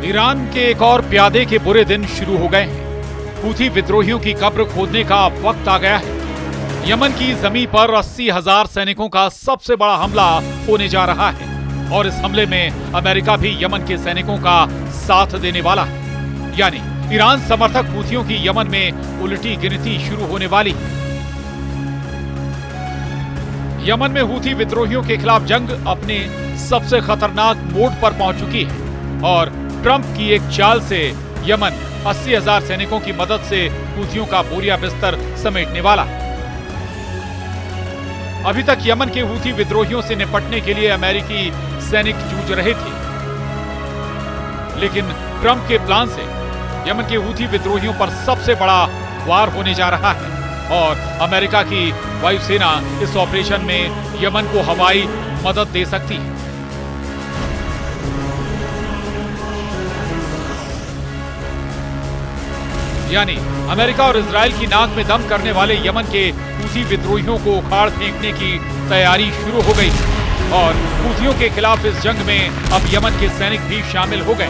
Iran के एक और प्यादे के बुरे दिन शुरू हो गए हैं। हूथी विद्रोहियों की कब्र खोदने का वक्त आ गया है। यमन की जमीन पर 80,000 सैनिकों का सबसे बड़ा हमला होने जा रहा है और इस हमले में अमेरिका भी यमन के सैनिकों का साथ देने वाला है। यानी ईरान समर्थक हूथियों की यमन में उल्टी गिनती शुरू होने वाली है। यमन में हूथी विद्रोहियों के खिलाफ जंग अपने सबसे खतरनाक मोड पर पहुंच चुकी है और ट्रंप की एक चाल से यमन 80,000 सैनिकों की मदद से हूथियों का बोरिया बिस्तर समेटने वाला है। अभी तक यमन के हूथी विद्रोहियों से निपटने के लिए अमेरिकी सैनिक जूझ रहे थे, लेकिन ट्रंप के प्लान से यमन के हूथी विद्रोहियों पर सबसे बड़ा वार होने जा रहा है और अमेरिका की वायुसेना इस ऑपरेशन में यमन को हवाई मदद दे सकती है। यानी अमेरिका और इजराइल की नाक में दम करने वाले यमन के हूथी विद्रोहियों को उखाड़ फेंकने की तैयारी शुरू हो गई और हूथियों के खिलाफ इस जंग में अब यमन के सैनिक भी शामिल हो गए।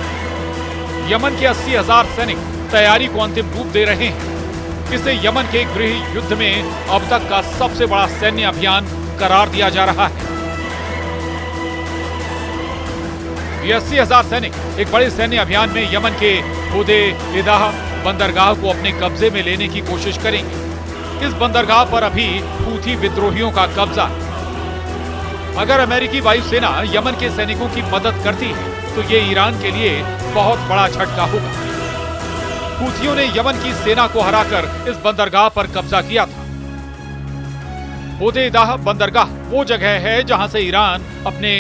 यमन के 80,000 सैनिक तैयारी को अंतिम रूप दे रहे हैं। इसे यमन के गृह युद्ध में अब तक का सबसे बड़ा सैन्य अभियान करार दिया जा रहा है। ये 80,000 सैनिक एक बड़े सैन्य अभियान में यमन के होदे-इदाह बंदरगाह को अपने कब्जे में लेने की कोशिश करेंगे। इस बंदरगाह पर अभी हूथी विद्रोहियों का कब्जा है। अगर अमेरिकी वायुसेना यमन के सैनिकों की मदद करती है तो ये ईरान के लिए बहुत बड़ा झटका होगा। हूथियों ने यमन की सेना को हराकर इस बंदरगाह पर कब्जा किया था। होदे-इदाह बंदरगाह वो जगह है जहां से ईरान अपने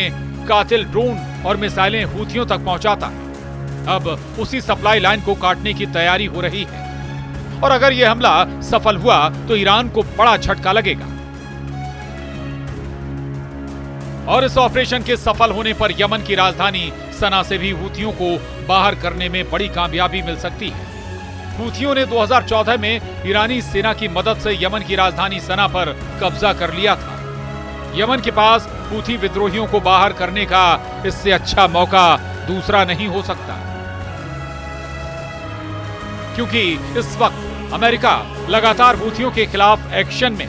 कातिल ड्रोन और मिसाइलें हूथियों तक पहुंचाता है। अब उसी सप्लाई लाइन को काटने की तैयारी हो रही है और अगर यह हमला सफल हुआ तो ईरान को बड़ा झटका लगेगा और इस ऑपरेशन के सफल होने पर यमन की राजधानी सना से भी हूथियों को बाहर करने में बड़ी कामयाबी मिल सकती है। हूथियों ने 2014 में ईरानी सेना की मदद से यमन की राजधानी सना पर कब्जा कर लिया था। यमन के पास हूथी विद्रोहियों को बाहर करने का इससे अच्छा मौका दूसरा नहीं हो सकता, क्योंकि इस वक्त अमेरिका लगातार हूथियों के खिलाफ एक्शन में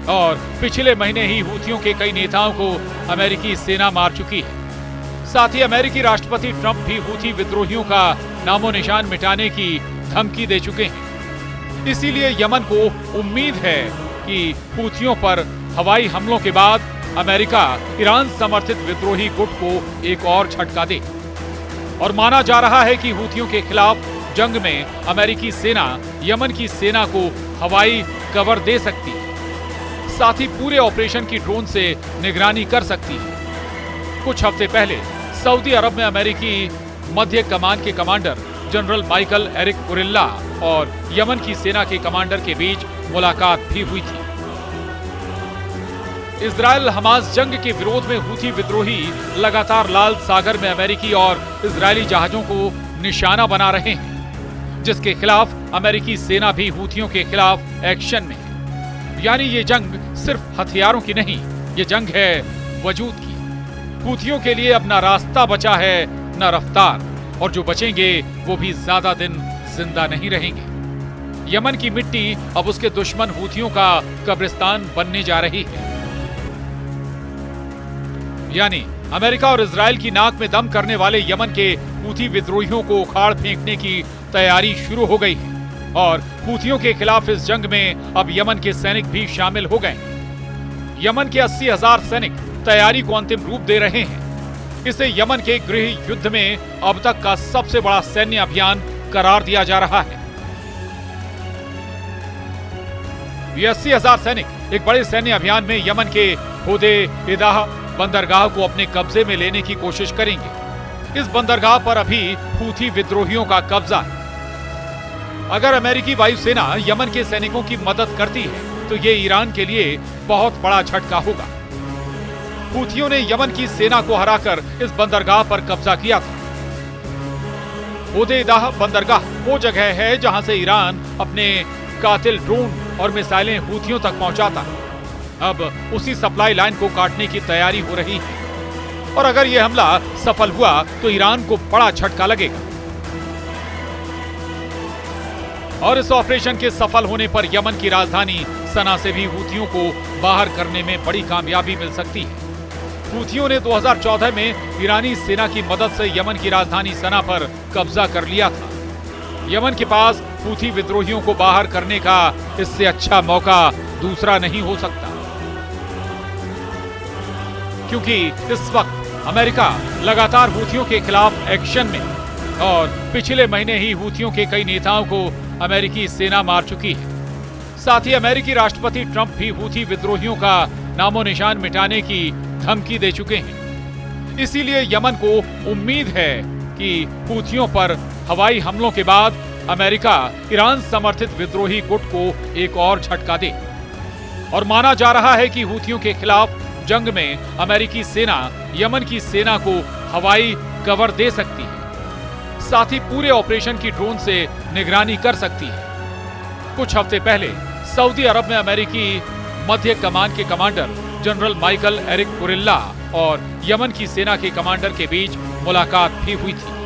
और पिछले महीने ही हूथियों के कई नेताओं को अमेरिकी सेना मार चुकी है। साथ ही अमेरिकी राष्ट्रपति ट्रंप भी हूथी विद्रोहियों का नामो निशान मिटाने की धमकी दे चुके हैं। इसीलिए यमन को उम्मीद है कि हूथियों पर हवाई हमलों के बाद अमेरिका ईरान समर्थित विद्रोही गुट को एक और झटका दे और माना जा रहा है कि हूथियों के खिलाफ जंग में अमेरिकी सेना यमन की सेना को हवाई कवर दे सकती है। साथ ही पूरे ऑपरेशन की ड्रोन से निगरानी कर सकती है। कुछ हफ्ते पहले सऊदी अरब में अमेरिकी मध्य कमान के commander general Michael Erik Kurilla और यमन की सेना के कमांडर के बीच मुलाकात भी हुई थी। इजराइल हमास जंग के विरोध में हूथी विद्रोही लगातार लाल सागर में अमेरिकी और इजरायली जहाजों को निशाना बना रहे हैं, जिसके खिलाफ अमेरिकी सेना भी हूथियों के खिलाफ एक्शन में है। यानी ये जंग सिर्फ हथियारों की नहीं, ये जंग है वजूद की। हूथियों के लिए अपना रास्ता बचा है न रफ्तार, और जो बचेंगे वो भी ज्यादा दिन जिंदा नहीं रहेंगे। यमन की मिट्टी अब उसके दुश्मन हूथियों का कब्रिस्तान बनने जा रही है। यानी अमेरिका और इजराइल की नाक में दम करने वाले यमन के हूथी विद्रोहियों को उखाड़ फेंकने की तैयारी शुरू हो गई है और हूथियों के खिलाफ इस जंग में अब यमन के सैनिक भी शामिल हो गए। यमन के 80,000 सैनिक तैयारी को अंतिम रूप दे रहे हैं। इसे यमन के गृह युद्ध में अब तक का सबसे बड़ा सैन्य अभियान करार दिया जा रहा है। ये 80,000 सैनिक एक बड़े सैन्य अभियान में यमन के होदे-इदाह बंदरगाह को अपने कब्जे में लेने की कोशिश करेंगे। इस बंदरगाह पर अभी हूथी विद्रोहियों का कब्जा है। अगर अमेरिकी वायुसेना यमन के सैनिकों की मदद करती है तो ये ईरान के लिए बहुत बड़ा झटका होगा। हूथियों ने यमन की सेना को हराकर इस बंदरगाह पर कब्जा किया था। होदे-इदाह बंदरगाह वो जगह है जहां से ईरान अपने कातिल ड्रोन और मिसाइलें हूथियों तक पहुंचाता है। अब उसी सप्लाई लाइन को काटने की तैयारी हो रही है और अगर यह हमला सफल हुआ तो ईरान को बड़ा झटका लगेगा। और इस ऑपरेशन के सफल होने पर यमन की राजधानी सना से भी हूथियों को बाहर करने में बड़ी कामयाबी मिल सकती है। हूथियों ने 2014 में ईरानी सेना की मदद से यमन की राजधानी सना पर कब्जा कर लिया था। यमन के पास हूथी विद्रोहियों को बाहर करने का इससे अच्छा मौका दूसरा नहीं हो सकता, क्योंकि इस वक्त अमेरिका लगातार हूथियों के खिलाफ एक्शन में, और पिछले महीने ही हूथियों के कई नेताओं को अमेरिकी सेना मार चुकी है। साथ ही अमेरिकी राष्ट्रपति ट्रंप भी हूथी विद्रोहियों का नामो निशान मिटाने की धमकी दे चुके हैं। इसीलिए यमन को उम्मीद है कि हूथियों पर हवाई हमलों के बाद अमेरिका ईरान समर्थित विद्रोही गुट को एक और झटका दे। और माना जा रहा है कि हूथियों के खिलाफ जंग में अमेरिकी सेना यमन की सेना को हवाई कवर दे सकती है, साथ ही पूरे ऑपरेशन की ड्रोन से निगरानी कर सकती है। कुछ हफ्ते पहले सऊदी अरब में अमेरिकी मध्य कमान के commander general Michael Erik Kurilla और यमन की सेना के कमांडर के बीच मुलाकात भी हुई थी।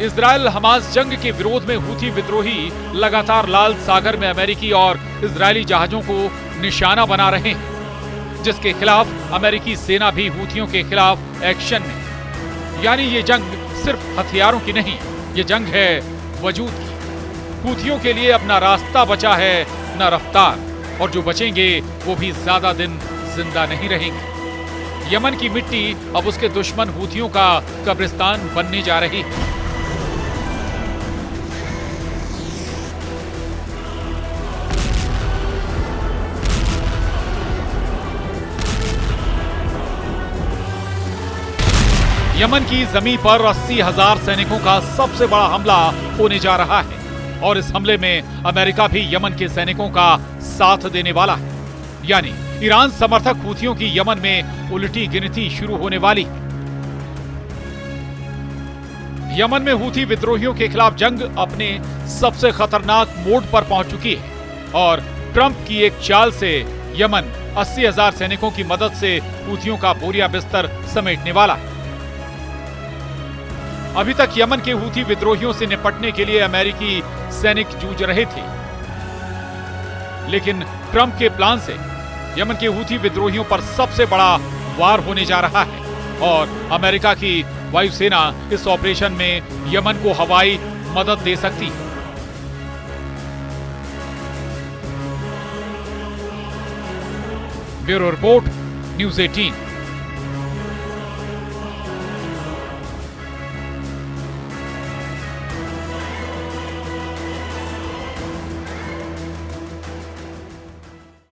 इजराइल हमास जंग के विरोध में हूथी विद्रोही लगातार लाल सागर में अमेरिकी और इजरायली जहाजों को निशाना बना रहे हैं, जिसके खिलाफ अमेरिकी सेना भी हूथियों के खिलाफ एक्शन में। यानी ये जंग सिर्फ हथियारों की नहीं, ये जंग है वजूद की। हूथियों के लिए अपना रास्ता बचा है न रफ्तार, और जो बचेंगे वो भी ज्यादा दिन जिंदा नहीं रहेंगे। यमन की मिट्टी अब उसके दुश्मन हूथियों का कब्रिस्तान बनने जा रही है। यमन की जमीन पर 80,000 सैनिकों का सबसे बड़ा हमला होने जा रहा है, और इस हमले में अमेरिका भी यमन के सैनिकों का साथ देने वाला है। यानी ईरान समर्थक हूथियों की यमन में उल्टी गिनती शुरू होने वाली है। यमन में हूथी विद्रोहियों के खिलाफ जंग अपने सबसे खतरनाक मोड पर पहुंच चुकी है, और ट्रंप की एक चाल से यमन 80,000 सैनिकों की मदद से हूथियों का बोरिया बिस्तर समेटने वाला है। अभी तक यमन के हूथी विद्रोहियों से निपटने के लिए अमेरिकी सैनिक जूझ रहे थे, लेकिन ट्रंप के प्लान से यमन के हूथी विद्रोहियों पर सबसे बड़ा वार होने जा रहा है, और अमेरिका की वायुसेना इस ऑपरेशन में यमन को हवाई मदद दे सकती है। Bureau report, news 18।